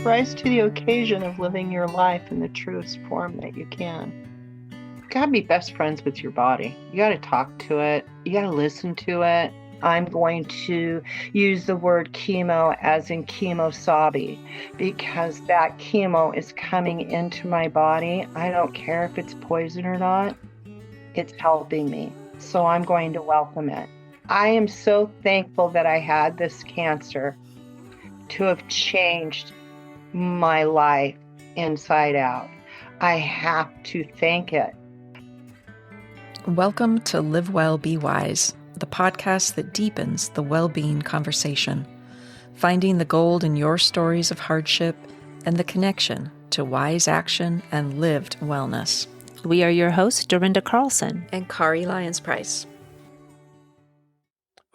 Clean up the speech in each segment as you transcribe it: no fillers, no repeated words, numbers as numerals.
Rise to the occasion of living your life in the truest form that you can. You gotta be best friends with your body. You gotta talk to it. You gotta listen to it. I'm going to use the word chemo as in kemosabi because that chemo is coming into my body. I don't care if it's poison or not. It's helping me. So I'm going to welcome it. I am so thankful that I had this cancer to have changed my life inside out. I have to thank it. Welcome to Live Well, Be Wise, the podcast that deepens the well-being conversation, finding the gold in your stories of hardship and the connection to wise action and lived wellness. We are your hosts, Dorrinda Carlson and Kari Lyons-Price.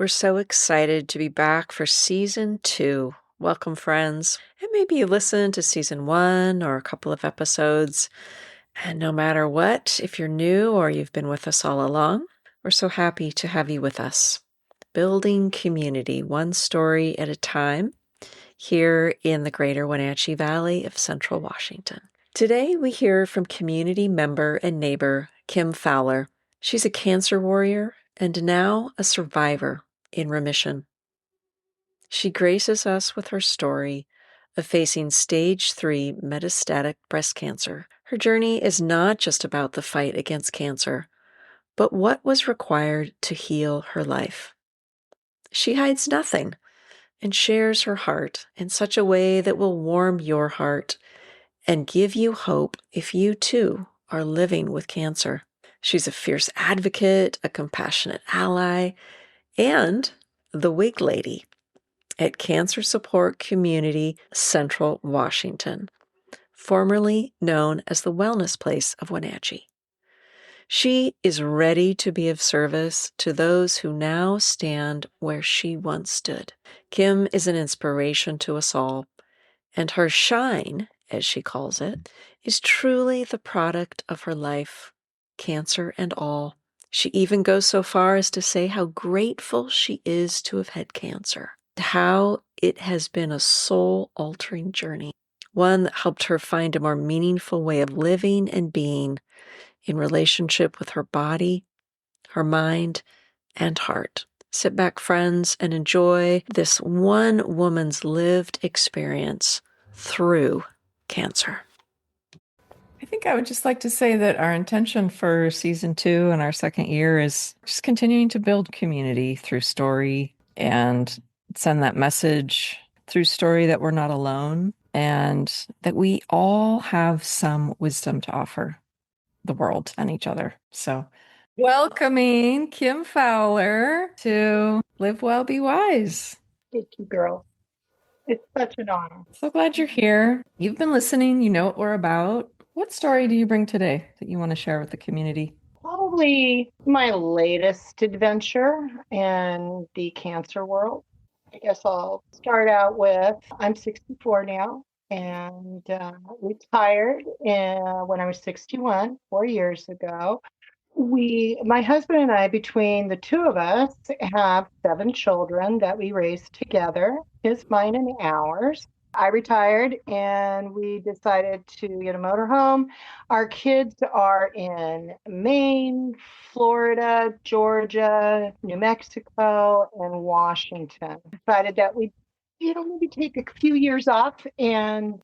We're so excited to be back for Season 2. Welcome, friends. And maybe you listened to Season 1 or a couple of episodes. And no matter what, if you're new or you've been with us all along, we're so happy to have you with us. Building community, one story at a time, here in the greater Wenatchee Valley of Central Washington. Today, we hear from community member and neighbor Kim Fowler. She's a cancer warrior and now a survivor in remission. She graces us with her story of facing stage 3 metastatic breast cancer. Her journey is not just about the fight against cancer, but what was required to heal her life. She hides nothing and shares her heart in such a way that will warm your heart and give you hope if you too are living with cancer. She's a fierce advocate, a compassionate ally, and the wig lady at Cancer Support Community Central Washington, formerly known as the Wellness Place of Wenatchee. She is ready to be of service to those who now stand where she once stood. Kim is an inspiration to us all, and her shine, as she calls it, is truly the product of her life, cancer and all. She even goes so far as to say how grateful she is to have had cancer, how it has been a soul-altering journey, one that helped her find a more meaningful way of living and being in relationship with her body, her mind, and heart. Sit back, friends, and enjoy this one woman's lived experience through cancer. I think I would just like to say that our intention for Season 2 and our second year is just continuing to build community through story and send that message through story that we're not alone and that we all have some wisdom to offer the world and each other. So welcoming Kim Fowler to Live Well, Be Wise. Thank you, girl. It's such an honor. So glad you're here. You've been listening. You know what we're about. What story do you bring today that you want to share with the community? Probably my latest adventure in the cancer world. I guess I'll start out with I'm 64 now and retired when I was 61, 4 years ago. My husband and I, between the two of us, have 7 children that we raised together, his, mine, and ours. I retired and we decided to get a motorhome. Our kids are in Maine, Florida, Georgia, New Mexico, and Washington. Decided that we'd, maybe take a few years off and,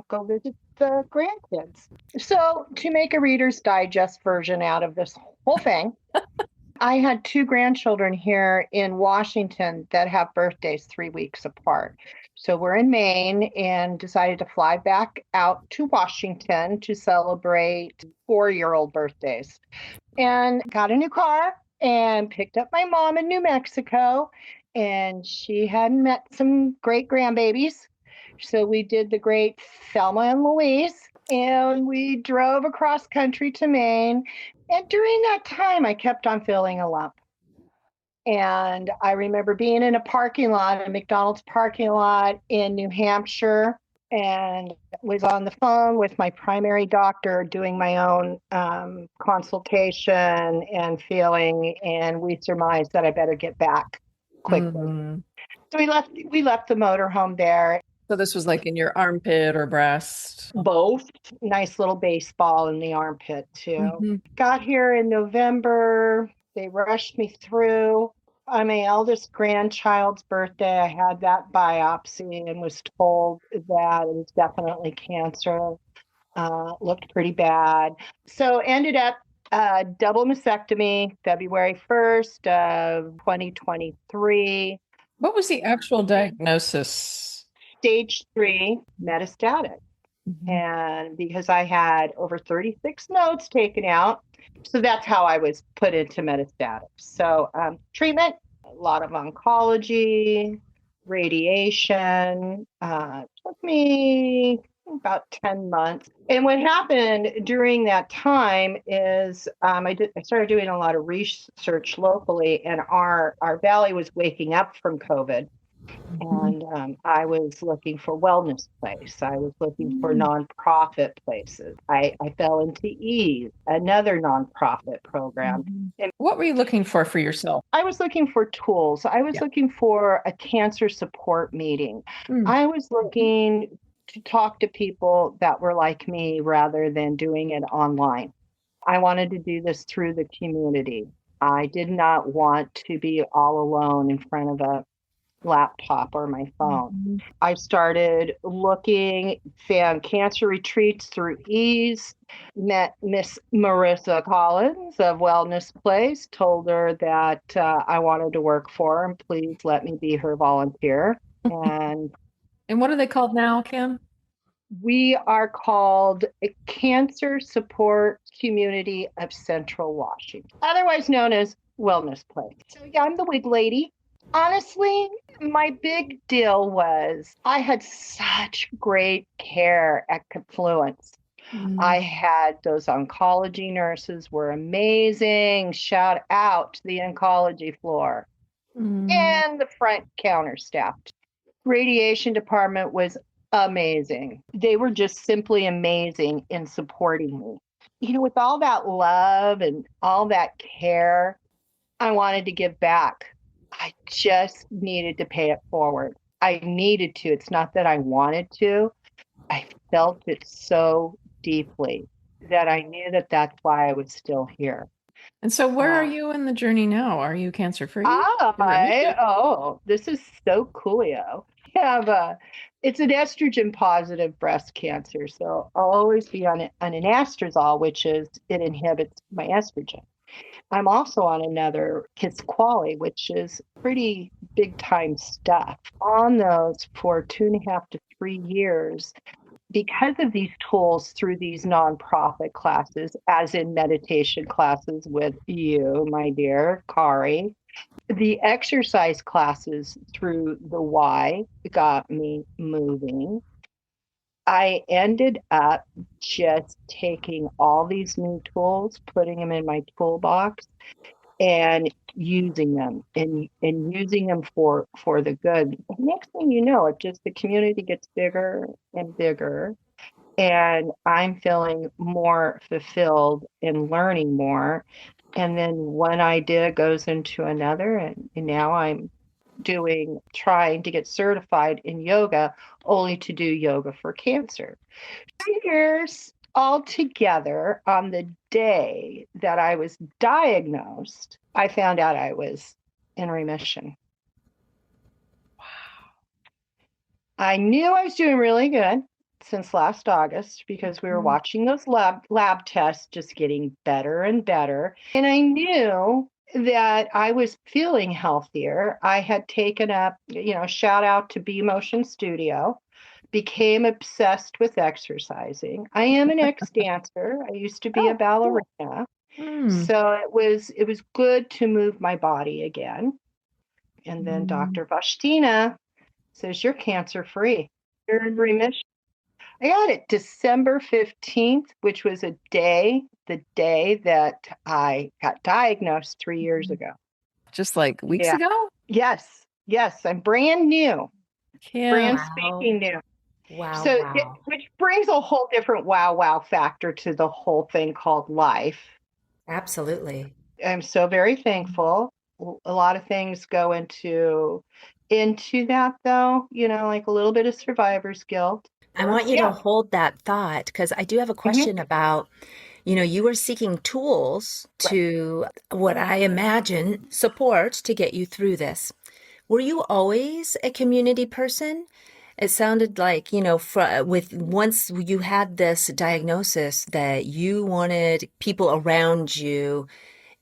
go visit the grandkids. So to make a Reader's Digest version out of this whole thing, I had 2 grandchildren here in Washington that have birthdays 3 weeks apart. So we're in Maine and decided to fly back out to Washington to celebrate 4-year-old birthdays. And got a new car and picked up my mom in New Mexico. And she had met some great grandbabies. So we did the great Thelma and Louise. And we drove across country to Maine. And during that time, I kept on feeling a lump. And I remember being in a McDonald's parking lot in New Hampshire, and was on the phone with my primary doctor doing my own consultation and feeling, and we surmised that I better get back quickly. Mm-hmm. So we left the motorhome there. So this was like in your armpit or breast. Both. Nice little baseball in the armpit, too. Mm-hmm. Got here in November. They rushed me through. On my eldest grandchild's birthday, I had that biopsy and was told that it was definitely cancer. Looked pretty bad. So ended up double mastectomy February 1st of 2023. What was the actual diagnosis? Stage 3 metastatic. Mm-hmm. And because I had over 36 nodes taken out, so that's how I was put into metastatic. So treatment, a lot of oncology, radiation, took me about 10 months. And what happened during that time is I started doing a lot of research locally, and our valley was waking up from COVID. And I was looking for wellness place. I was looking for nonprofit places. I fell into Ease, another nonprofit program. And What were you looking for yourself? I was looking for tools. I was looking for a cancer support meeting. I was looking to talk to people that were like me rather than doing it online. I wanted to do this through the community. I did not want to be all alone in front of a laptop or my phone. I started looking, found cancer retreats through Ease, met Miss Marissa Collins of Wellness Place, told her that I wanted to work for her and please let me be her volunteer. And what are they called now, Kim? we are called a Cancer Support Community of Central Washington, otherwise known as Wellness Place. So yeah, I'm the wig lady. Honestly, my big deal was I had such great care at Confluence. I had those oncology nurses were amazing. Shout out to the oncology floor and the front counter staff. Radiation department was amazing. They were just simply amazing in supporting me. You know, with all that love and all that care, I wanted to give back. I just needed to pay it forward. I needed to. It's not that I wanted to. I felt it so deeply that I knew that that's why I was still here. And so where are you in the journey now? Are you cancer free? This is so coolio. It's an estrogen positive breast cancer. So I'll always be on an anastrozole, which is it inhibits my estrogen. I'm also on another Kisqali, which is pretty big time stuff. On those for 2.5 to 3 years, because of these tools through these nonprofit classes, as in meditation classes with you, my dear Kari, the exercise classes through the Y got me moving. I ended up just taking all these new tools, putting them in my toolbox and using them and using them for the good. Next thing you know, it just the community gets bigger and bigger. And I'm feeling more fulfilled and learning more. And then one idea goes into another, and now I'm trying to get certified in yoga only to do yoga for cancer. 2 years altogether, on the day that I was diagnosed, I found out I was in remission. Wow. I knew I was doing really good since last August because we were watching those lab tests just getting better and better. And I knew that I was feeling healthier. I had taken up, shout out to B Motion Studio, became obsessed with exercising. I am an ex-dancer. I used to be a ballerina. So it was good to move my body again. And then Dr. Vashtina says, you're cancer free. You're in remission. I got it December 15th, which was the day that I got diagnosed 3 years ago. Just like weeks ago? Yes. I'm brand new. Yeah. Speaking new. Wow. So, which brings a whole different wow factor to the whole thing called life. Absolutely. I'm so very thankful. A lot of things go into into that though, like a little bit of survivor's guilt. I want you to Yeah. hold that thought because I do have a Hmm. question about, you were seeking tools Right. to what I imagine support to get you through this. Were you always a community person? It sounded like, with once you had this diagnosis that you wanted people around you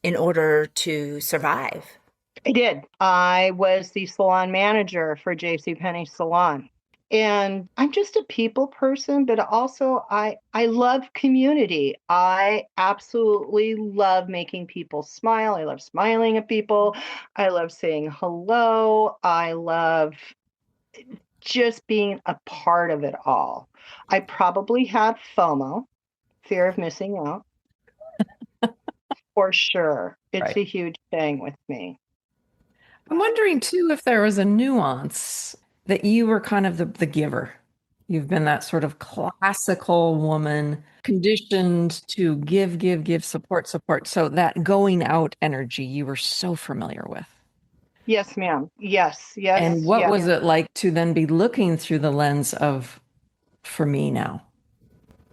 in order to survive. I did. I was the salon manager for JCPenney Salon. And I'm just a people person, but also I love community. I absolutely love making people smile. I love smiling at people. I love saying hello. I love just being a part of it all. I probably have FOMO, fear of missing out, for sure. It's Right. a huge thing with me. I'm wondering too if there was a nuance that you were kind of the giver. You've been that sort of classical woman, conditioned to give, support, support. So that going out energy you were so familiar with. Yes, ma'am. Yes, yes, And what yes. was it like to then be looking through the lens of, for me now?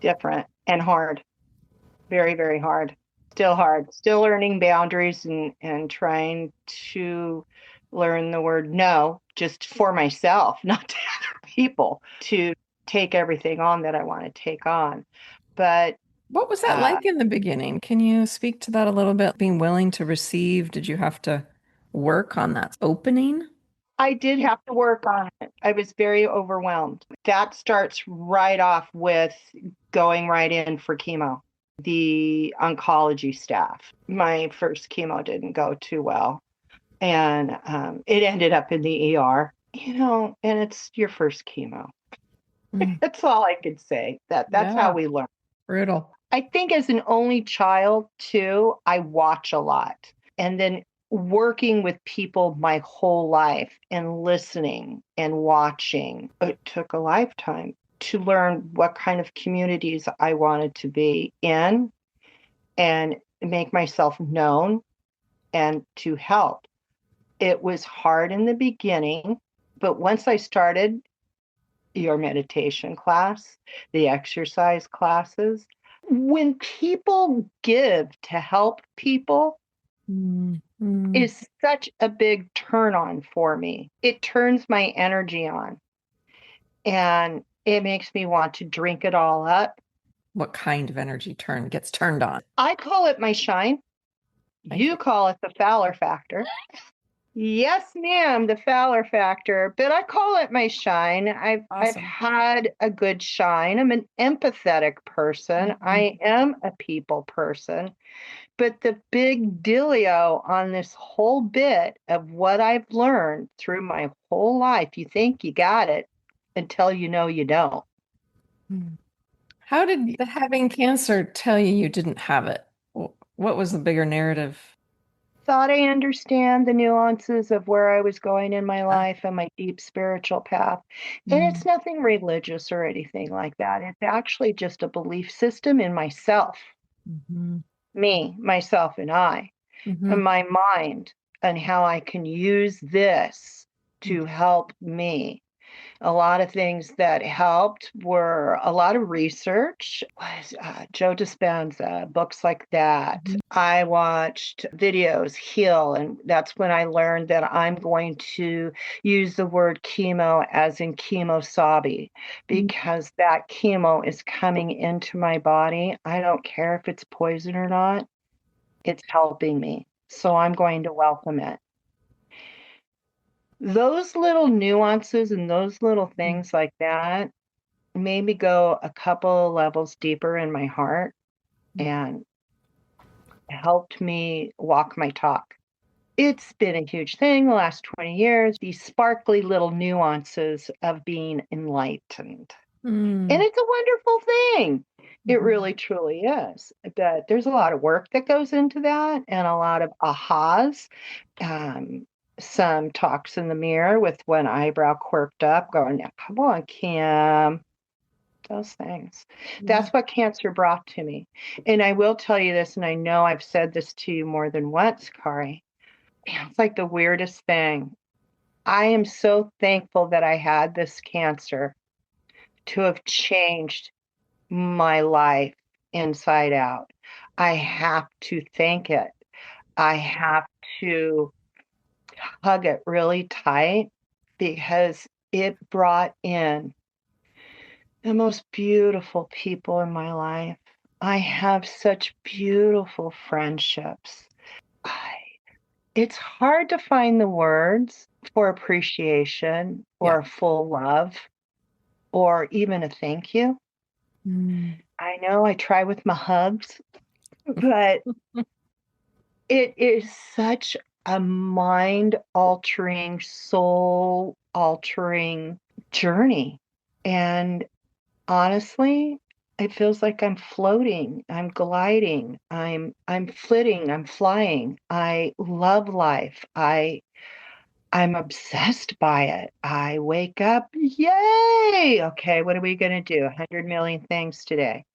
Different and hard. Very, very hard. Still hard. Still learning boundaries and trying to learn the word no just for myself, not to other people, to take everything on that I want to take on. But What was that like in the beginning? Can you speak to that a little bit? Being willing to receive, did you have to work on that opening? I did have to work on it. I was very overwhelmed. That starts right off with going right in for chemo. The oncology staff. My first chemo didn't go too well, and it ended up in the ER. And it's your first chemo. Mm, That's all I could say. That's how yeah, we learn. brutal. I think as an only child too, I watch a lot. And then working with people my whole life and listening and watching, it took a lifetime to learn what kind of communities I wanted to be in and make myself known and to help. It was hard in the beginning, but once I started your meditation class, the exercise classes, when people give to help people Mm, mm. is such a big turn on for me. It turns my energy on and it makes me want to drink it all up. What kind of energy gets turned on? I call it my shine. Thank You call it the Fowler factor. Yes, ma'am, the Fowler factor, but I call it my shine. I've Awesome. had a good shine. I'm an empathetic person. Mhm. I am a people person. But the big dealio on this whole bit of what I've learned through my whole life, you think you got it until you know you don't. Mm. How did the having cancer tell you you didn't have it? What was the bigger narrative? Thought I understand the nuances of where I was going in my Uh, life and my deep spiritual path. And mm, it's nothing religious or anything like that. It's actually just a belief system in myself, mhm, me, myself, and I, and mhm, my mind, and how I can use this mm, to help me. A lot of things that helped were a lot of research, was Joe Dispenza, books like that. mhm, I watched videos heal, and that's when I learned that I'm going to use the word chemo as in chemosabi, mm. because that chemo is coming into my body. I don't care if it's poison or not, it's helping me. So I'm going to welcome it. Those little nuances and those little Mm. things like that made me go a couple levels deeper in my heart and helped me walk my talk. It's been a huge thing the last 20 years, these sparkly little nuances of being enlightened. And Mm, it's a wonderful thing. It mhm, really truly is. But there's a lot of work that goes into that and a lot of ahas. Um, some talks in the mirror with one eyebrow quirked up, going, now, come on, Kim. Those things. yeah. That's what cancer brought to me. And I will tell you this, and I know I've said this to you more than once, Kari. It's like the weirdest thing. I am so thankful that I had this cancer to have changed my life inside out. I have to thank it. I have to hug it really tight because it brought in the most beautiful people in my life. I have such beautiful friendships. I, it's hard to find the words for appreciation or a full love or even a thank you. I know I try with my hugs, but it is such a mind altering, soul altering journey. And honestly, it feels like I'm floating, I'm gliding, I'm flitting, I'm flying. I love life. I'm obsessed by it. I wake up, yay! Okay, what are we going to do? 100 million things today.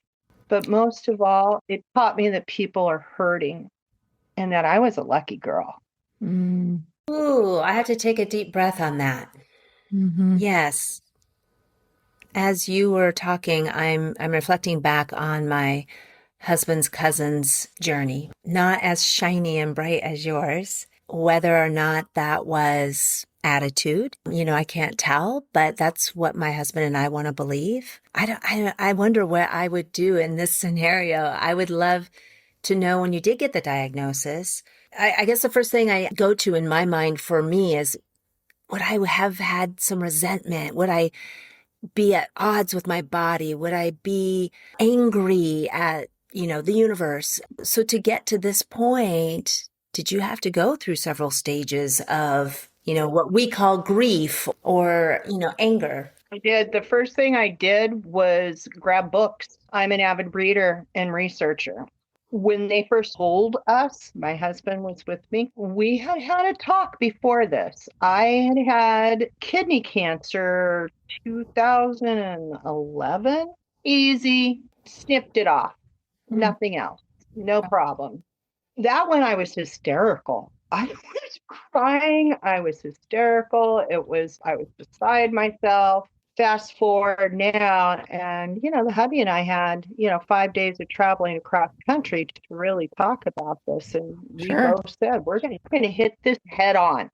But most of all, it taught me that people are hurting and that I was a lucky girl. Ooh, I have to take a deep breath on that. Yes. As you were talking, I'm reflecting back on my husband's cousin's journey. Not as shiny and bright as yours. Whether or not that was attitude, I can't tell, but that's what my husband and I want to believe. I wonder what I would do in this scenario. I would love to know when you did get the diagnosis. I guess the first thing I go to in my mind for me is, would I have had some resentment? Would I be at odds with my body? Would I be angry at, the universe? So to get to this point, did you have to go through several stages of, what we call grief or, anger? I did. The first thing I did was grab books. I'm an avid reader and researcher. When they first told us, my husband was with me, we had had a talk before this. I had kidney cancer 2011. Easy, snipped it off. Nothing else. No problem. That one I was hysterical. I was crying. I was hysterical. I was beside myself. Fast forward now, and the hubby and I had 5 days of traveling across the country to really talk about this, and we both said we're going to hit this head on.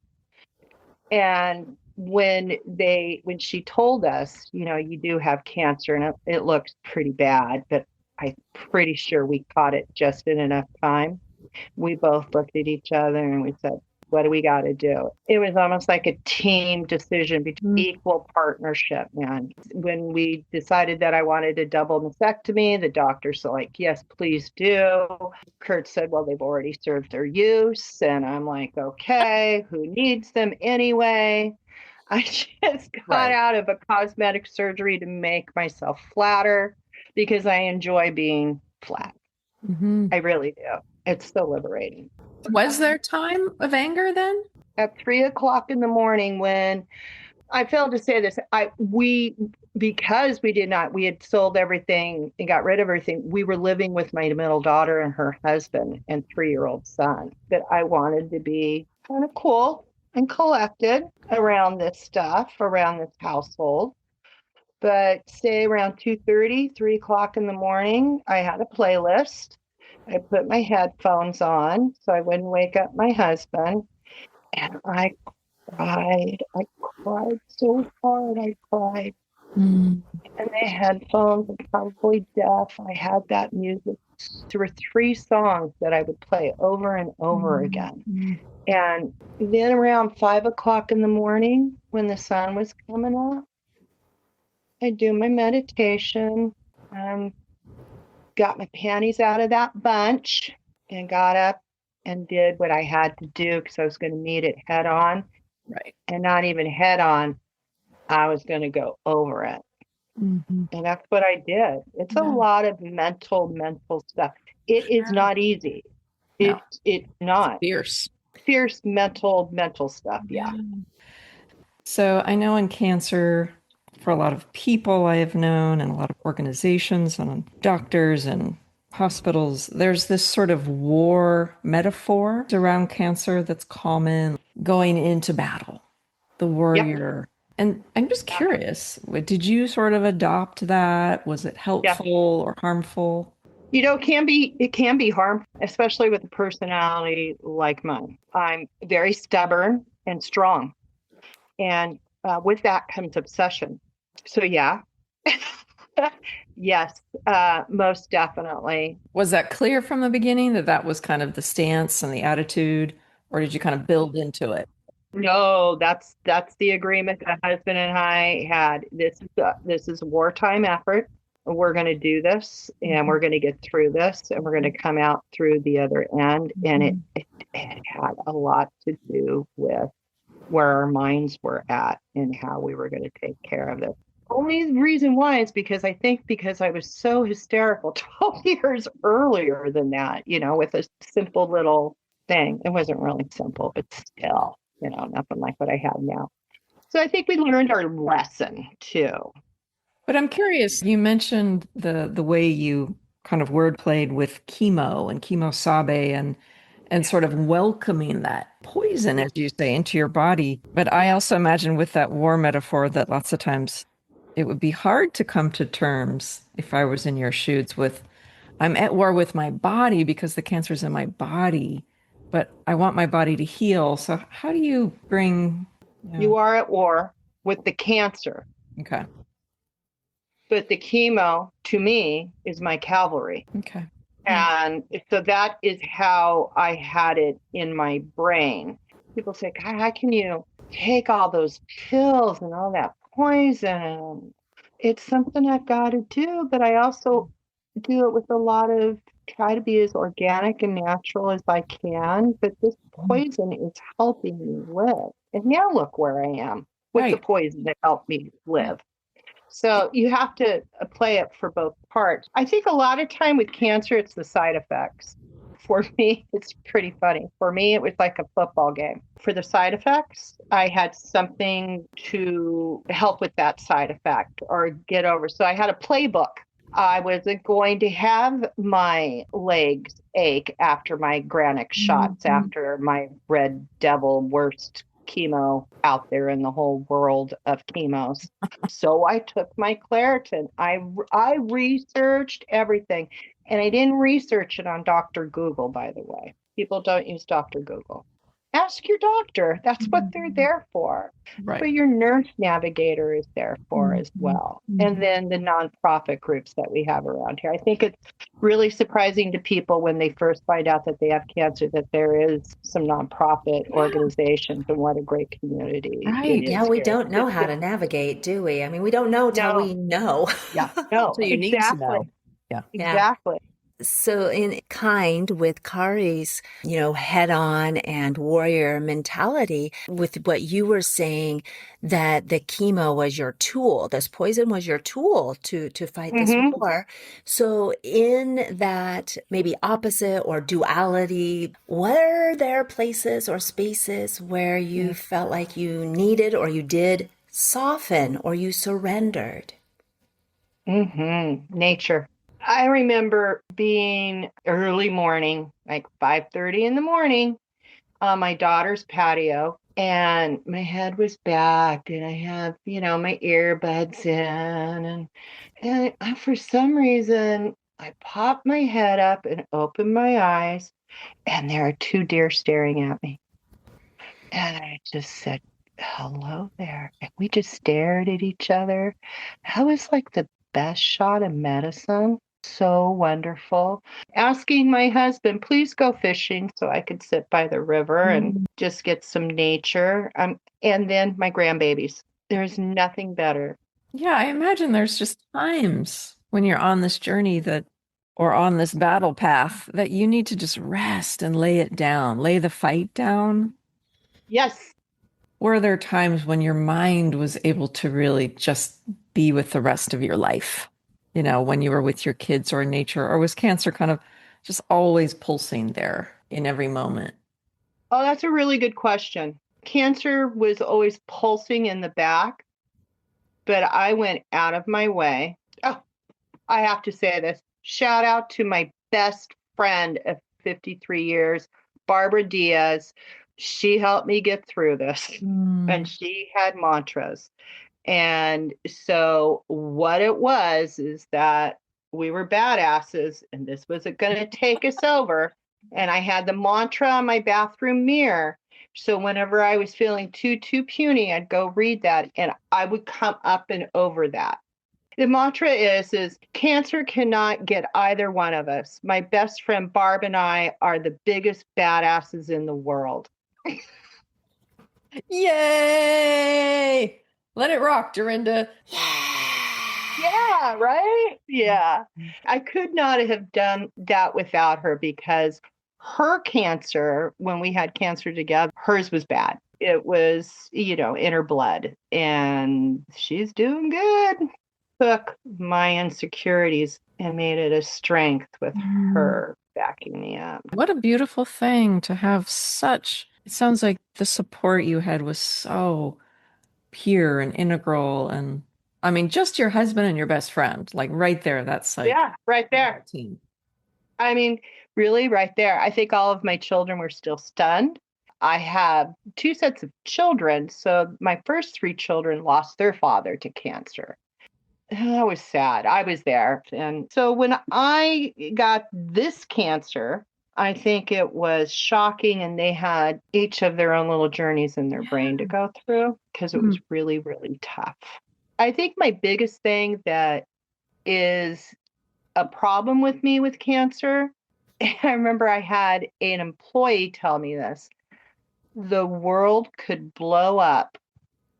And when she told us, you do have cancer, and it looks pretty bad, but I'm pretty sure we caught it just in enough time. We both looked at each other and we said, what do we got to do? It was almost like a team decision between equal partnership, man. When we decided that I wanted a double mastectomy, the doctors were like, yes, please do. Kurt said, well, they've already served their use. And I'm like, okay, who needs them anyway? I just got out of a cosmetic surgery to make myself flatter because I enjoy being flat. I really do. It's so liberating. Was there time of anger then? At 3:00 in the morning, when I failed to say this, because we had sold everything and got rid of everything, we were living with my middle daughter and her husband and 3-year-old son. But I wanted to be kind of cool and collected around this stuff, around this household. But say around 2:30, 3:00 in the morning, I had a playlist. I put my headphones on so I wouldn't wake up my husband. And I cried. I cried so hard. I cried. And the headphones were probably deaf. I had that music. There were 3 songs that I would play over and over again. And then around 5:00 in the morning, when the sun was coming up, I'd do my meditation. Got my panties out of that bunch and got up and did what I had to do because I was going to meet it head on. Right. And not even head on, I was going to go over it. And that's what I did. It's a lot of mental stuff. It is not easy. It's not. Fierce mental stuff. Yeah. So I know in cancer, for a lot of people I have known and a lot of organizations and doctors and hospitals, there's this sort of war metaphor around cancer that's common, going into battle. the warrior. And I'm just curious, did you sort of adopt that? Was it Yeah. helpful or harmful? It can be harmful, especially with a personality like mine. I'm very stubborn and strong. And with that comes obsession. So, yeah. Yes, most definitely. Was that clear from the beginning that that was kind of the stance and the attitude, or did you kind of build into it? No, that's the agreement that husband and I had. This is a wartime effort. We're going to do this, and we're going to get through this, and we're going to come out through the other end. And it had a lot to do with where our minds were at and how we were going to take care of it. Only reason why is because I was so hysterical 12 years earlier than that, with a simple little thing. It wasn't really simple, but still, nothing like what I have now. So I think we learned our lesson too. But I'm curious, you mentioned the way you kind of word played with chemo and chemo sabe and sort of welcoming that poison, as you say, into your body. But I also imagine with that war metaphor that lots of times it would be hard to come to terms if I was in your shoes with I'm at war with my body because the cancer's in my body, but I want my body to heal. So how do you bring You are at war with the cancer, Okay. but the chemo to me is my cavalry. Okay. And so that is how I had it in my brain. People say, God, how can you take all those pills and all that poison? It's something I've got to do, but I also do it with a lot of try to be as organic and natural as I can. But this poison is helping me live. And now look where I am with the Right. poison that helped me live. So you have to play it for both parts. I think a lot of time with cancer, it's the side effects. For me, it's pretty funny. For me, it was like a football game. For the side effects, I had something to help with that side effect or get over. So I had a playbook. I wasn't going to have my legs ache after my Granic shots, after my Red Devil worst chemo out there in the whole world of chemos. So I took my Claritin. I researched everything, and I didn't research it on Dr. Google, by the way. People don't use Dr. Google. Ask your doctor. That's what they're there for. Right. But your nurse navigator is there for as well. And then the nonprofit groups that we have around here. I think it's really surprising to people when they first find out that they have cancer that there is some nonprofit organizations and what a great community Right. it Yeah, is we here. don't know how to navigate, do we? I mean, we don't know till we know. Yeah. No, So you need to exactly. know. Yeah. Exactly. So in kind with Kari's, head on and warrior mentality with what you were saying that the chemo was your tool, this poison was your tool to fight this war. So in that maybe opposite or duality, were there places or spaces where you felt like you needed or you did soften or you surrendered? Nature. I remember being early morning, like 5:30 in the morning, on my daughter's patio, and my head was back, and I have, my earbuds in, and for some reason, I popped my head up and opened my eyes, and there are two deer staring at me. And I just said, hello there. And we just stared at each other. That was like the best shot of medicine. So wonderful. Asking my husband, please go fishing so I could sit by the river and just get some nature. And then my grandbabies. There's nothing better. Yeah, I imagine there's just times when you're on this journey or on this battle path that you need to just rest and lay it down, lay the fight down. Yes. Were there times when your mind was able to really just be with the rest of your life? When you were with your kids or in nature, or was cancer kind of just always pulsing there in every moment? Oh, that's a really good question. Cancer was always pulsing in the back, but I went out of my way. Oh, I have to say this. Shout out to my best friend of 53 years, Barbara Diaz. She helped me get through this, and Mm. she had mantras. And so what it was is that we were badasses, and this wasn't going to take us over. And I had the mantra on my bathroom mirror. So whenever I was feeling too puny, I'd go read that, and I would come up and over that. The mantra is cancer cannot get either one of us. My best friend Barb and I are the biggest badasses in the world. Yay! Let it rock, Dorrinda. Yeah, right? Yeah. I could not have done that without her, because her cancer, when we had cancer together, hers was bad. It was, in her blood, and she's doing good. Took my insecurities and made it a strength with her backing me up. What a beautiful thing to have such. It sounds like the support you had was so pure and integral. And I mean, just your husband and your best friend, like right there, that's like Yeah, right there. team. I mean, really, right there. I think all of my children were still stunned. I have 2 sets of children. So my first 3 children lost their father to cancer. That was sad. I was there. And so when I got this cancer, I think it was shocking. And they had each of their own little journeys in their brain to go through, because it was really, really tough. I think my biggest thing that is a problem with me with cancer, I remember I had an employee tell me this: the world could blow up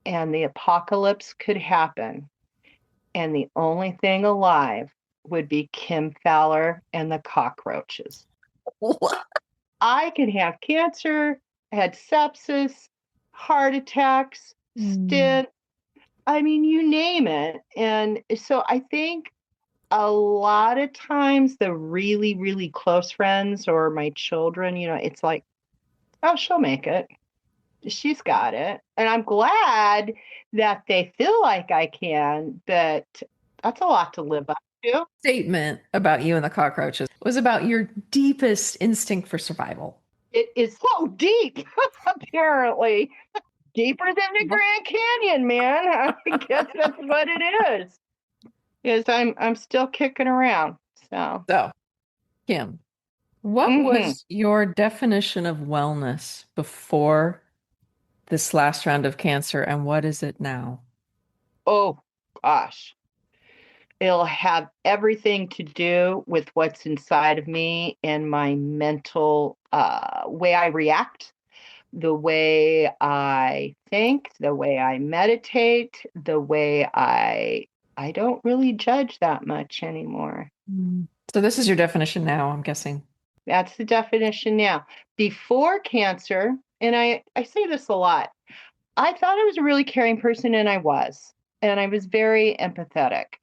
and the apocalypse could happen, and the only thing alive would be Kim Fowler and the cockroaches. What? I could have cancer, I had sepsis, heart attacks, stent. I mean, you name it. And so I think a lot of times the really, really close friends or my children, it's like, oh, she'll make it. She's got it. And I'm glad that they feel like I can, but that's a lot to live up to. Statement about you and the cockroaches was about your deepest instinct for survival. It is so deep, apparently. Deeper than the Grand Canyon, man. I guess that's what it is. Is I'm still kicking around. So Kim, what was your definition of wellness before this last round of cancer, and what is it now? Oh gosh. It'll have everything to do with what's inside of me and my mental way I react, the way I think, the way I meditate, the way I don't really judge that much anymore. So this is your definition now, I'm guessing. That's the definition now. Before cancer, and I say this a lot, I thought I was a really caring person, and I was. And I was very empathetic,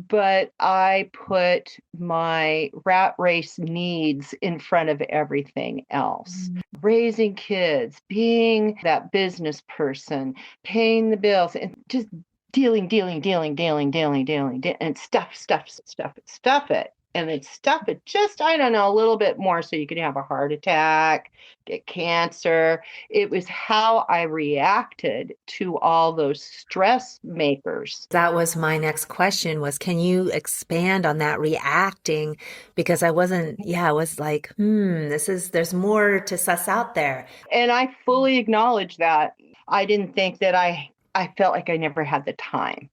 but I put my rat race needs in front of everything else. Raising kids, being that business person, paying the bills, and just dealing, and stuff it. And then stuff it just, I don't know, a little bit more so you could have a heart attack, get cancer. It was how I reacted to all those stress makers. That was my next question was, can you expand on that reacting? Because I was like, there's more to suss out there. And I fully acknowledge that. I didn't think that I felt like I never had the time.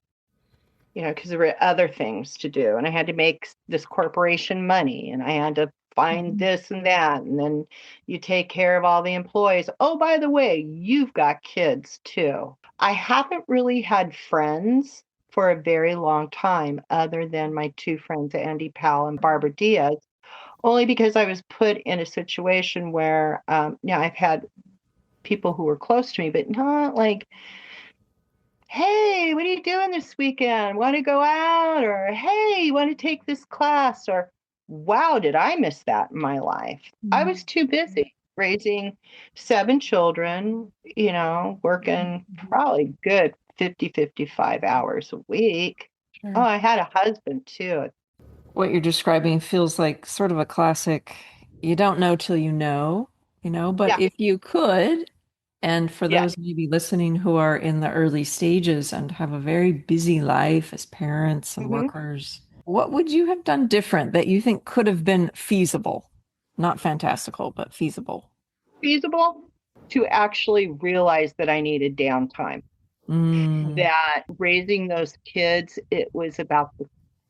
Because there were other things to do, and I had to make this corporation money, and I had to find this and that, and then you take care of all the employees. Oh, by the way, you've got kids too. I haven't really had friends for a very long time, other than my 2 friends, Andy Powell and Barbara Diaz, only because I was put in a situation where, I've had people who were close to me, but not like, hey, what are you doing this weekend? Want to go out? Or, hey, you want to take this class? Or, wow, did I miss that in my life? I was too busy raising 7 children, working probably good 55 hours a week. Sure. Oh, I had a husband too. What you're describing feels like sort of a classic, you don't know till you know, but if you could And for Yeah. those maybe listening who are in the early stages and have a very busy life as parents and Hmm. workers, what would you have done different that you think could have been feasible? Not fantastical, but feasible. Feasible to actually realize that I needed downtime. Mm, That raising those kids, it was about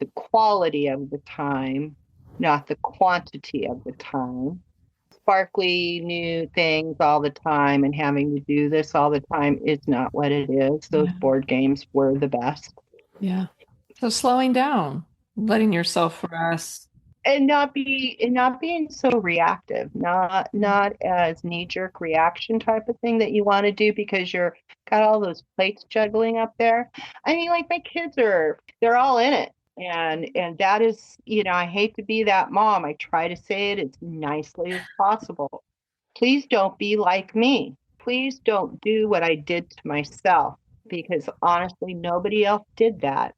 the quality of the time, not the quantity of the time. Sparkly new things all the time and having to do this all the time is not what it is. Those yeah, board games were the best. yeah. So slowing down, letting yourself rest. And not being so reactive, not as knee-jerk reaction type of thing that you want to do because you're got all those plates juggling up there. I mean, like my kids they're all in it. And that is, I hate to be that mom. I try to say it as nicely as possible. Please don't be like me. Please don't do what I did to myself because honestly, nobody else did that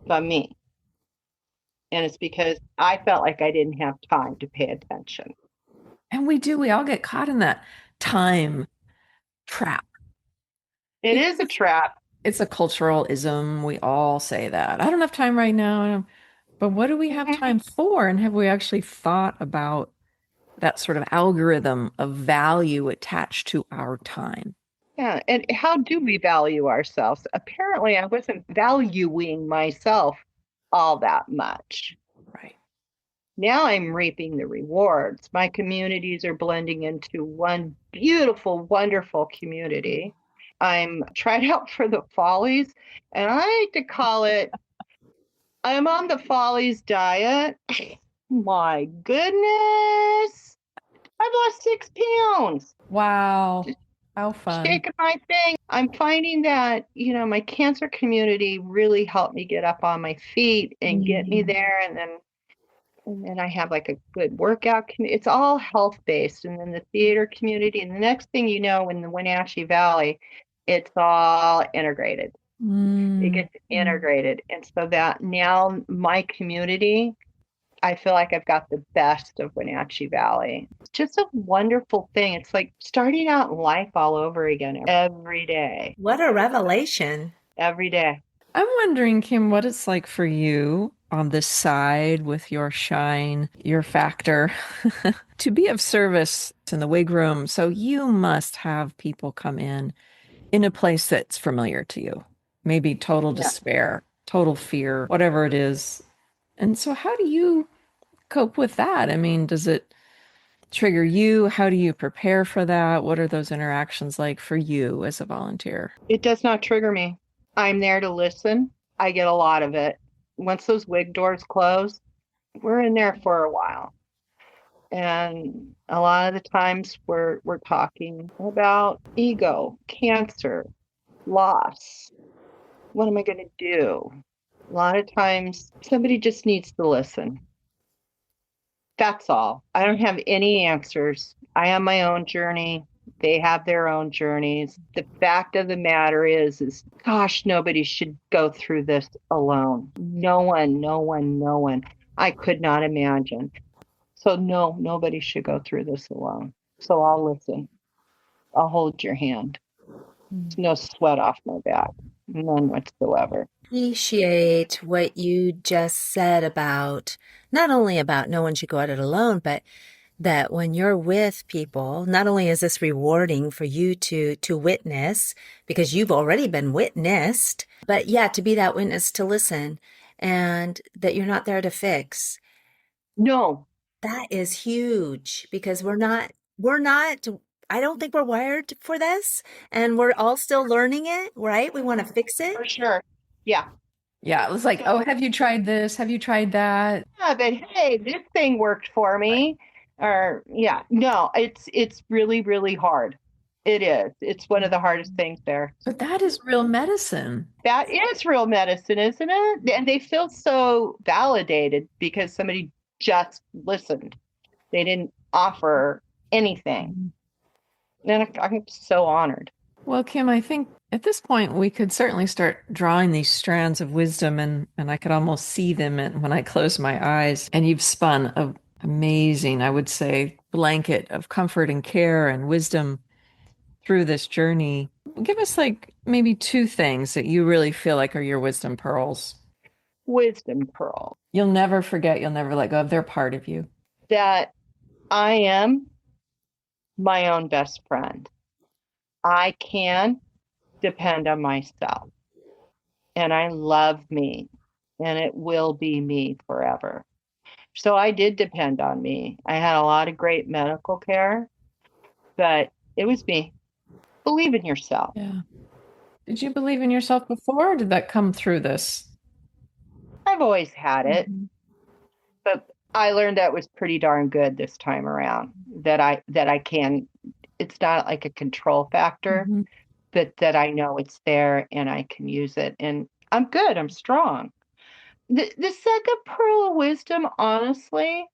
but me. And it's because I felt like I didn't have time to pay attention. And we all get caught in that time trap. It Because is a trap. it's a cultural ism. We all say that. I don't have time right now. But what do we have Mhm. time for? And have we actually thought about that sort of algorithm of value attached to our time? Yeah. And how do we value ourselves? Apparently, I wasn't valuing myself all that much. Right. Now I'm reaping the rewards. My communities are blending into one beautiful, wonderful community. I'm tried out for the Follies, and I like to call it I'm on the Follies diet. My goodness. I've lost 6 pounds. Wow. Just How fun. shaking my thing. I'm finding that, my cancer community really helped me get up on my feet and get me Mm. there. And then I have like a good workout. It's all health based. And then the theater community. And the next thing you know, in the Wenatchee Valley, it's all integrated. It Mm. gets integrated. And so that now my community, I feel like I've got the best of Wenatchee Valley. It's just a wonderful thing. It's like starting out in life all over again every day, What a revelation. every day. I'm wondering, Kim, what it's like for you on this side with your shine, your factor, to be of service in the wig room. So you must have people come in a place that's familiar to you, maybe total Yeah. despair, total fear, whatever it is. And so, how do you cope with that? I mean, does it trigger you? How do you prepare for that? What are those interactions like for you as a volunteer? It does not trigger me. I'm there to listen. I get a lot of it. Once those wig doors close, we're in there for a while. And a lot of the times we're talking about ego, cancer, loss. What am I going to do? A lot of times somebody just needs to listen. That's all. I don't have any answers. I have my own journey. They have their own journeys. The fact of the matter is gosh, nobody should go through this alone. No one, no one, no one. I could not imagine. So no, nobody should go through this alone. So I'll listen. I'll hold your hand. There's no sweat off my back. None whatsoever. Appreciate what you just said about not only about no one should go at it alone, but that when you're with people, not only is this rewarding for you to witness because you've already been witnessed, but yeah, to be that witness to listen and that you're not there to fix. No, That is huge because we're not, I don't think we're wired for this and we're all still learning it, right? We want to fix it. for sure. Yeah. Yeah, it was like, oh, have you tried this? Have you tried that? Yeah, but hey, this thing worked for Right. me. Or yeah, no, it's really, really hard. It is. It's one of the hardest things there. But that is real medicine. That is real medicine, isn't it? And they feel so validated because somebody just listened. They didn't offer anything. And I'm so honored. Well, Kim, I think at this point we could certainly start drawing these strands of wisdom and I could almost see them when I close my eyes. And you've spun a amazing, I would say, blanket of comfort and care and wisdom through this journey, give us like maybe two things that you really feel like are your wisdom pearls. Wisdom pearl You'll never forget, you'll never let go of. They're part of you. that I am my own best friend. I can depend on myself, and I love me, and it will be me forever. So I did depend on me. I had a lot of great medical care, but it was me. Believe in yourself. Yeah. Did you believe in yourself before, or did that come through this? I've always had it, Mhm. but I learned that was pretty darn good this time around. That I can. It's not like a control factor, Mhm. but that I know it's there and I can use it, and I'm good. I'm strong. The second pearl of wisdom, honestly,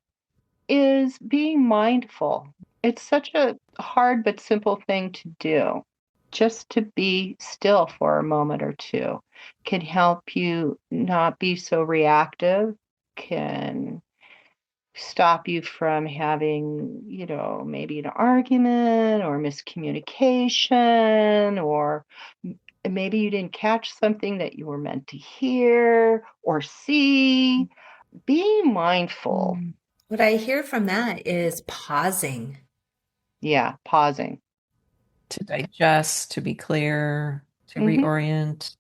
is being mindful. It's such a hard but simple thing to do. Just to be still for a moment or two can help you not be so reactive, can stop you from having, maybe an argument or miscommunication, or maybe you didn't catch something that you were meant to hear or see. Be mindful. Mm. What I hear from that is pausing. Yeah, pausing. To digest, to be clear, to hmm reorient.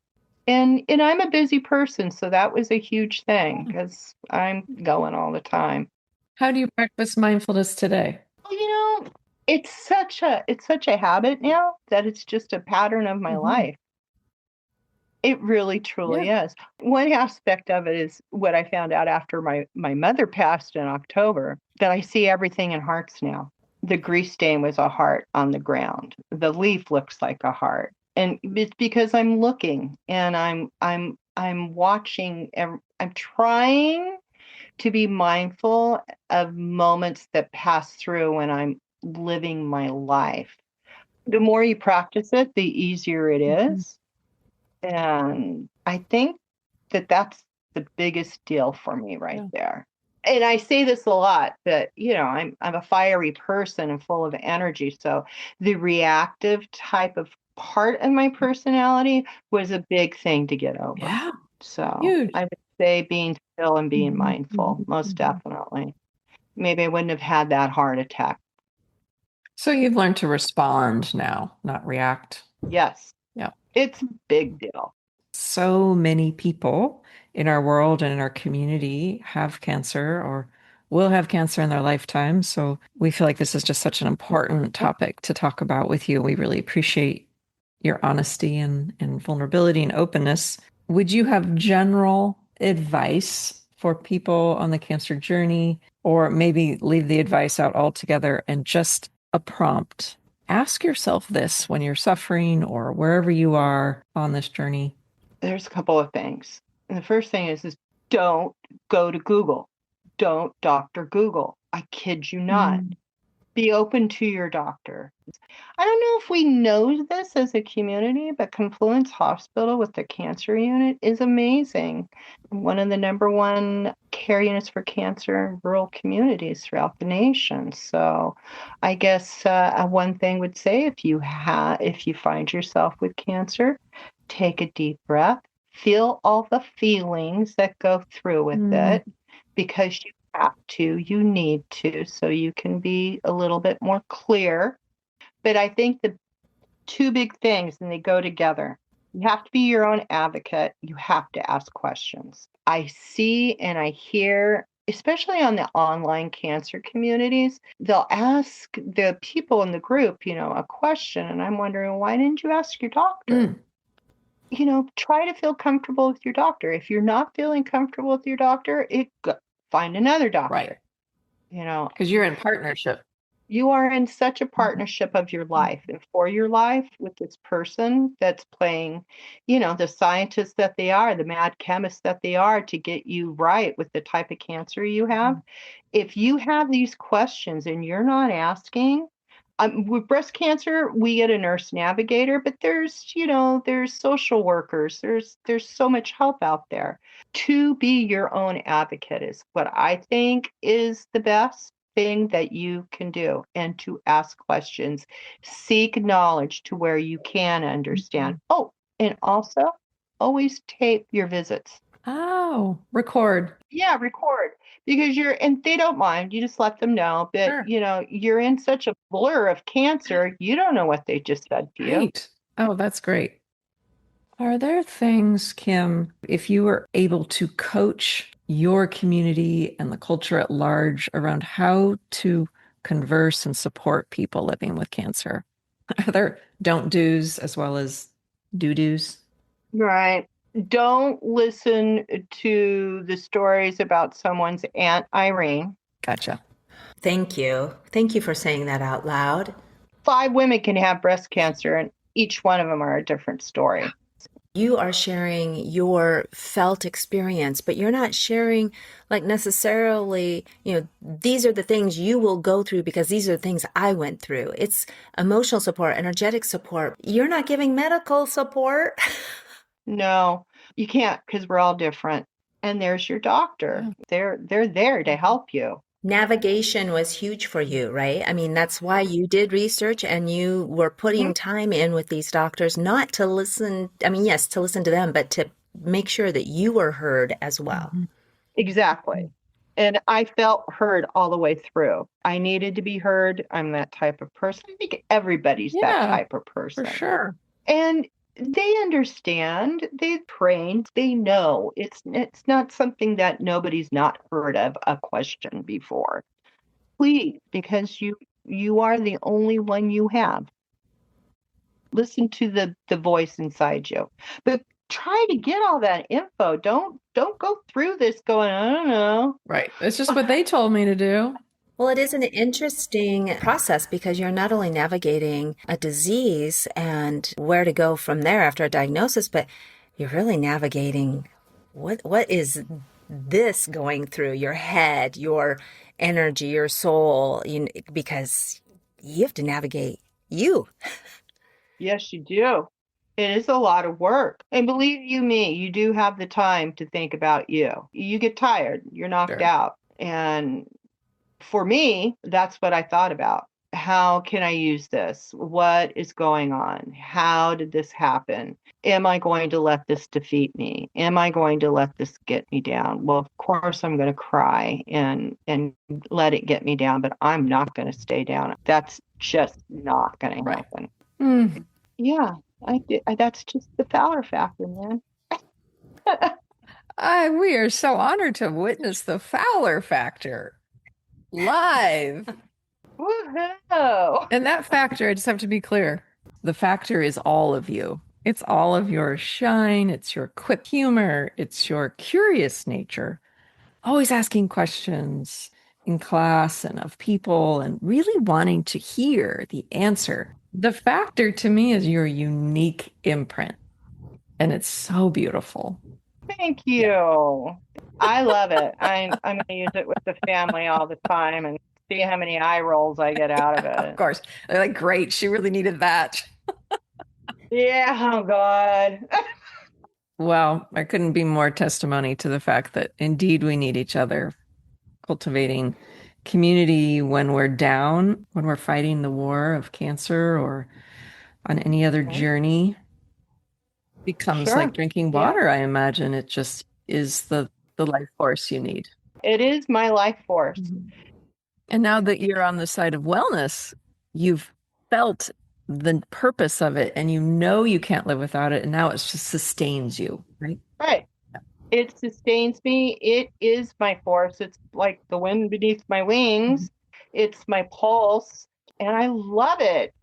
And I'm a busy person, so that was a huge thing because I'm going all the time. How do you practice mindfulness today? Well, it's such a habit now that it's just a pattern of my Mhm. life. It really truly Yeah. is. One aspect of it is what I found out after my mother passed in October, that I see everything in hearts now. The grease stain was a heart on the ground. The leaf looks like a heart. And it's because I'm looking and I'm watching. I'm trying to be mindful of moments that pass through when I'm living my life. The more you practice it, the easier it Mhm. is. And I think that that's the biggest deal for me right Yeah. there. And I say this a lot, but I'm a fiery person and full of energy. So the reactive type of part of my personality was a big thing to get over. Yeah. So Huge. I would say being still and being Mhm. mindful, Mhm. most Mhm. definitely. Maybe I wouldn't have had that heart attack. So you've learned to respond now, not react. Yes, Yeah. it's a big deal. So many people in our world and in our community have cancer or will have cancer in their lifetime. So we feel like this is just such an important topic to talk about with you. We really appreciate your honesty and vulnerability and openness. Would you have general advice for people on the cancer journey, or maybe leave the advice out altogether and just a prompt? Ask yourself this when you're suffering or wherever you are on this journey. There's a couple of things. And the first thing is don't go to Google. Don't doctor Google. I kid you not. Mm. Be open to your doctor. I don't know if we know this as a community, but Confluence Hospital with the cancer unit is amazing. One of the number one care units for cancer in rural communities throughout the nation. So I guess one thing would say, if you find yourself with cancer, take a deep breath, feel all the feelings that go through with Mm. it, because you need to, so you can be a little bit more clear. But I think the two big things, and they go together. You have to be your own advocate. You have to ask questions. I see and I hear, especially on the online cancer communities, they'll ask the people in the group, a question. And I'm wondering, why didn't you ask your doctor? Mm. Try to feel comfortable with your doctor. If you're not feeling comfortable with your doctor, find another Right. doctor. You know, Because you're in partnership. you are in such a partnership of your life and for your life with this person that's playing, the scientists that they are, the mad chemists that they are, to get you right with the type of cancer you have. If you have these questions and you're not asking, with breast cancer, we get a nurse navigator, but there's social workers. There's so much help out there. To be your own advocate is what I think is the best. thing that you can do, and to ask questions. Seek knowledge to where you can understand. Oh, and also always tape your visits. Oh, record. Yeah, record, because and they don't mind. You just let them know. But, Sure. you're in such a blur of cancer, you don't know what they just said to you. Right. Oh, that's great. Are there things, Kim, if you were able to coach your community and the culture at large around how to converse and support people living with cancer? Are there don't do's as well as do do's? Right. Don't listen to the stories about someone's Aunt Irene. Gotcha. Thank you. Thank you for saying that out loud. 5 women can have breast cancer, and each one of them are a different story. You are sharing your felt experience, but you're not sharing like necessarily, these are the things you will go through because these are the things I went through. It's emotional support, energetic support. You're not giving medical support. No, you can't, because we're all different. And there's your doctor. They're there to help you. Navigation was huge for you, right? I mean, that's why you did research and you were putting time in with these doctors, not to listen. I mean, yes, to listen to them, but to make sure that you were heard as well. Exactly. And I felt heard all the way through. I needed to be heard. I'm that type of person. I think everybody's that type of person. For sure. And they understand, they've trained, they know. It's not something that nobody's not heard of a question before. Please, because you are the only one you have. Listen to the voice inside you. But try to get all that info. Don't go through this going, I don't know. Right. It's just what they told me to do. Well, it is an interesting process because you're not only navigating a disease and where to go from there after a diagnosis, but you're really navigating what is this going through your head, your energy, your soul, because you have to navigate you. Yes, you do. It is a lot of work. And believe you me, you do have the time to think about you. You get tired, you're knocked out. And for me, that's what I thought about. How can I use this? What is going on? How did this happen? Am I going to let this defeat me? Am I going to let this get me down? Well, of course I'm going to cry and let it get me down, but I'm not going to stay down. That's just not going to happen. Yeah, that's just the Fowler factor, man. We are so honored to witness the Fowler factor live. Woohoo! And that factor, I just have to be clear, the factor is all of you. It's all of your shine. It's your quick humor. It's your curious nature. Always asking questions in class and of people and really wanting to hear the answer. The factor to me is your unique imprint. And it's so beautiful. Thank you. Yeah. I love it. I'm going to use it with the family all the time and see how many eye rolls I get out of it. Of course. They're like, great. She really needed that. Yeah. Oh, God. Well, I couldn't be more testimony to the fact that indeed we need each other. Cultivating community when we're down, when we're fighting the war of cancer or on any other journey becomes like drinking water. I imagine it just is the life force you need. It is my life force. And now that you're on the side of wellness, you've felt the purpose of it and you can't live without it. And now it just sustains you, right? Right. It sustains me. It is my force. It's like the wind beneath my wings. It's my pulse. And I love it.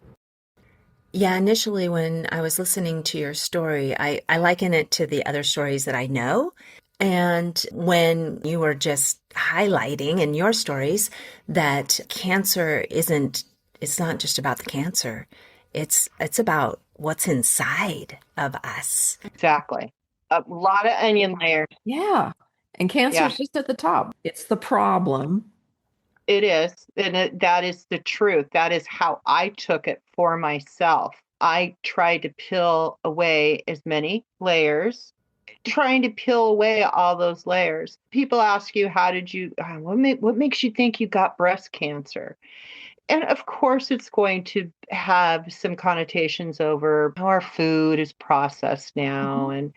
Yeah, initially when I was listening to your story, I liken it to the other stories that I know. And when you were just highlighting in your stories that cancer it's not just about the cancer. It's about what's inside of us. Exactly. A lot of onion layers. Yeah. And cancer is just at the top. It's the problem. It is. And that is the truth. That is how I took it for myself. I tried to peel away as many layers trying to peel away all those layers. People ask you, what makes you think you got breast cancer? And of course, it's going to have some connotations over how our food is processed now and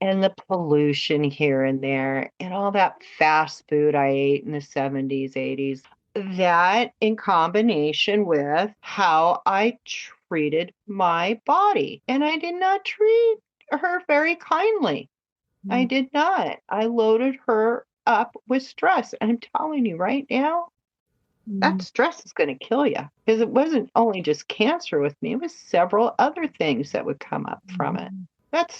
the pollution here and there and all that fast food I ate in the 70s, 80s. That in combination with how I treated my body. And I did not treat her very kindly. I did not. I loaded her up with stress. And I'm telling you right now, that stress is going to kill you, because it wasn't only just cancer with me. It was several other things that would come up from it.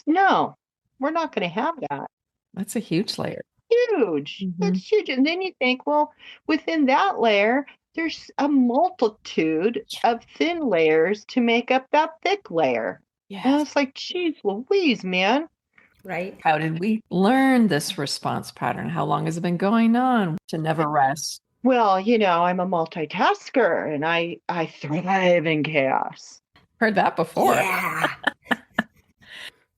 No, we're not going to have that. That's a huge layer. Huge. It's huge. And then you think, well, within that layer, there's a multitude of thin layers to make up that thick layer. Yes. And it's like, geez Louise, man. Right. How did we learn this response pattern? How long has it been going on to never rest? Well, I'm a multitasker and I thrive in chaos. Heard that before. Yeah.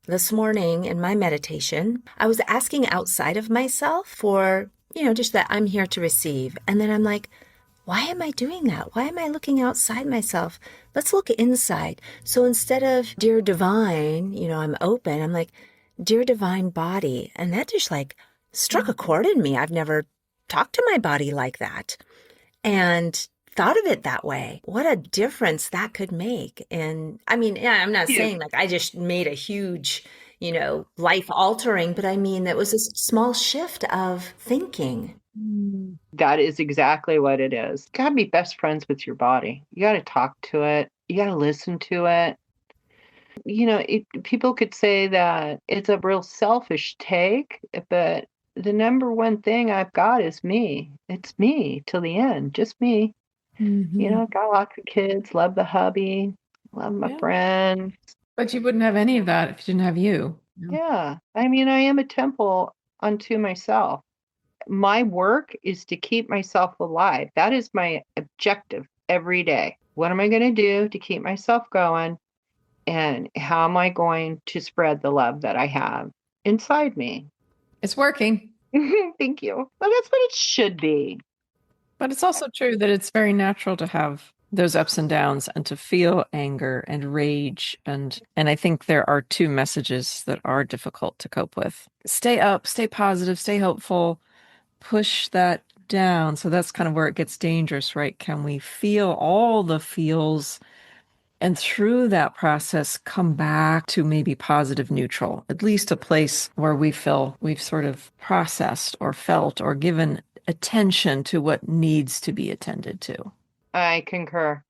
This morning in my meditation, I was asking outside of myself for, just that I'm here to receive. And then I'm like, why am I doing that? Why am I looking outside myself? Let's look inside. So instead of dear divine, I'm open, I'm like, dear divine body. And that just struck a chord in me. I've never talked to my body like that and thought of it that way. What a difference that could make. And I mean, I'm not saying I just made a huge, life altering, but I mean, that was a small shift of thinking. That is exactly what it is. You got to be best friends with your body. You got to talk to it. You got to listen to it. People could say that it's a real selfish take, but the number one thing I've got is me. It's me till the end, just me. I've got lots of kids, love the hubby, love my friends. But you wouldn't have any of that if you didn't have you. Yeah. I mean, I am a temple unto myself. My work is to keep myself alive. That is my objective every day. What am I going to do to keep myself going? And how am I going to spread the love that I have inside me? It's working. Thank you. Well, that's what it should be. But it's also true that it's very natural to have those ups and downs and to feel anger and rage. And I think there are two messages that are difficult to cope with. Stay up, stay positive, stay hopeful, push that down. So that's kind of where it gets dangerous, right? Can we feel all the feels and through that process come back to maybe positive neutral, at least a place where we feel we've sort of processed or felt or given attention to what needs to be attended to. I concur.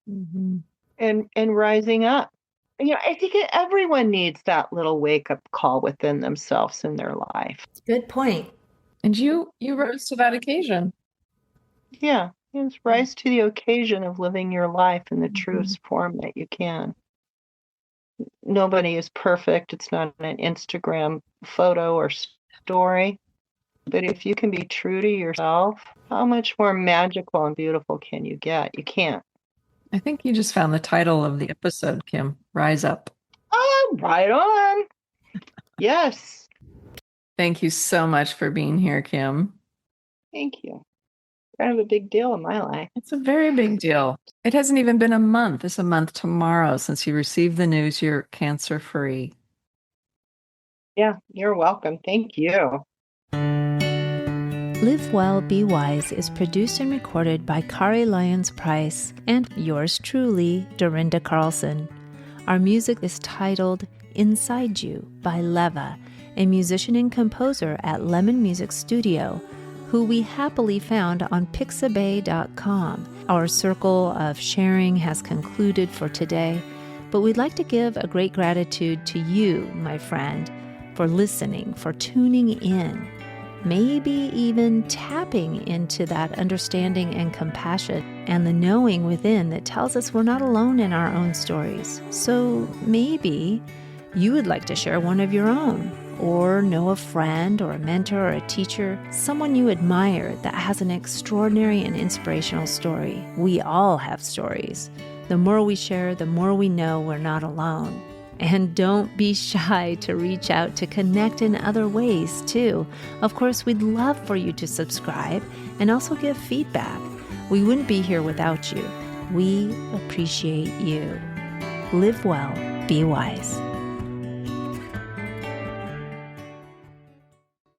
And rising up. I think everyone needs that little wake-up call within themselves in their life. Good point. And you rose to that occasion. Yeah. Just rise to the occasion of living your life in the truest form that you can. Nobody is perfect. It's not an Instagram photo or story. But if you can be true to yourself, how much more magical and beautiful can you get? You can't. I think you just found the title of the episode, Kim. Rise Up. Oh, right on. Yes. Thank you so much for being here, Kim. Thank you. Kind of a big deal in my life. It's a very big deal. It hasn't even been a month. It's a month tomorrow since you received the news you're cancer-free. Yeah, you're welcome. Thank you. Live Well, Be Wise is produced and recorded by Kari Lyons Price and yours truly, Dorrinda Carlson. Our music is titled Inside You by Leva, a musician and composer at Lemon Music Studio, who we happily found on pixabay.com. Our circle of sharing has concluded for today, but we'd like to give a great gratitude to you, my friend, for listening, for tuning in, maybe even tapping into that understanding and compassion and the knowing within that tells us we're not alone in our own stories. So maybe you would like to share one of your own, or know a friend or a mentor or a teacher, someone you admire that has an extraordinary and inspirational story. We all have stories. The more we share, the more we know we're not alone. And don't be shy to reach out to connect in other ways, too. Of course, we'd love for you to subscribe and also give feedback. We wouldn't be here without you. We appreciate you. Live well, be wise.